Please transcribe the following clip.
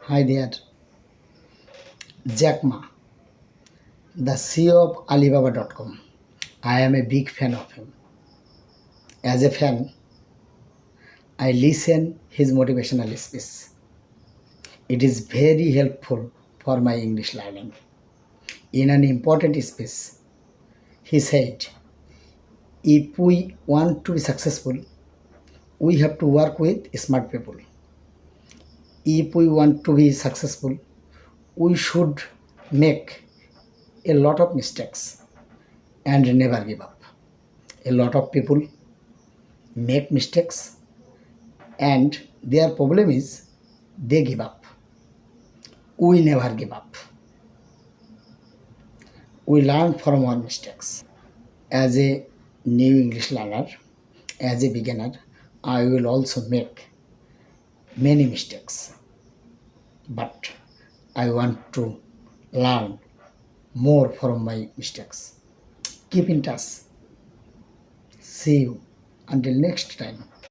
Hi there, Jack Ma, the CEO of Alibaba.com. I am a big fan of him. As a fan, I listen his motivational speech. It is very helpful for my English learning. In an important speech, he said, if we want to be successful, we have to work with smart people. If we want to be successful, we should make a lot of mistakes and never give up. A lot of people make mistakes and their problem is they give up. We never give up. We learn from our mistakes. As a new English learner, as a beginner, I will also make many mistakes. But I want to learn more from my mistakes. Keep in touch. See you until next time.